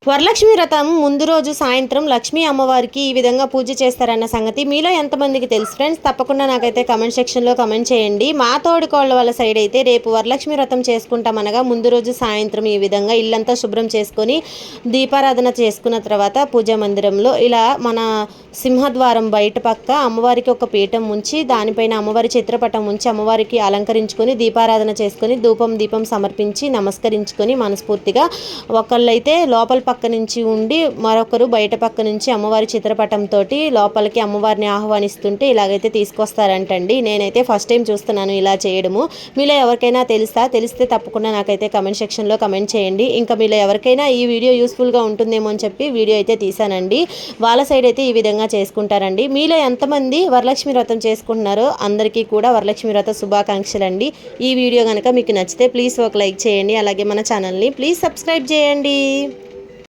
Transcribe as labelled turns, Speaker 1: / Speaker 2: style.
Speaker 1: వరలక్ష్మి వ్రతం ముందు రోజు సాయంత్రం లక్ష్మీ అమ్మవారికి ఈ విధంగా పూజ చేస్తారన్న సంగతి మీలో ఎంతమందికి తెలుసు ఫ్రెండ్స్? తప్పకుండా నాకైతే కమెంట్ సెక్షన్లో కమెంట్ చేయండి. మా తోడుకోళ్ళ వాళ్ళ సైడ్ అయితే రేపు వరలక్ష్మి వ్రతం చేసుకుంటామనగా ముందు రోజు సాయంత్రం ఈ విధంగా ఇల్లంతా శుభ్రం చేసుకొని దీపారాధన చేసుకున్న తర్వాత పూజా మందిరంలో ఇలా మన సింహద్వారం బయట పక్క అమ్మవారికి ఒక పీఠం ఉంచి దానిపైన అమ్మవారి చిత్రపటం ఉంచి అమ్మవారికి అలంకరించుకొని దీపారాధన చేసుకొని దీపం సమర్పించి నమస్కరించుకొని మనస్ఫూర్తిగా ఒకళ్ళైతే లోపల పక్క నుంచి ఉండి మరొకరు బయట పక్క నుంచి అమ్మవారి చిత్రపటంతో లోపలికి అమ్మవారిని ఆహ్వానిస్తుంటే ఇలాగైతే తీసుకొస్తారంటండి. నేనైతే ఫస్ట్ టైం చూస్తున్నాను ఇలా చేయడము. మీలో ఎవరికైనా తెలిస్తే తప్పకుండా నాకైతే కమెంట్ సెక్షన్లో కమెంట్ చేయండి. ఇంకా మీలో ఎవరికైనా ఈ వీడియో యూస్ఫుల్గా ఉంటుందేమో అని చెప్పి వీడియో అయితే తీసానండి. వాళ్ళ సైడ్ అయితే ఈ విధంగా చేసుకుంటారండి. మీలో ఎంతమంది వరలక్ష్మి వ్రతం చేసుకుంటున్నారో అందరికీ కూడా వరలక్ష్మి వ్రత శుభాకాంక్షలు అండి. ఈ వీడియో కనుక మీకు నచ్చితే ప్లీజ్ ఒక లైక్ చేయండి. అలాగే మన ఛానల్ని ప్లీజ్ సబ్స్క్రైబ్ చేయండి.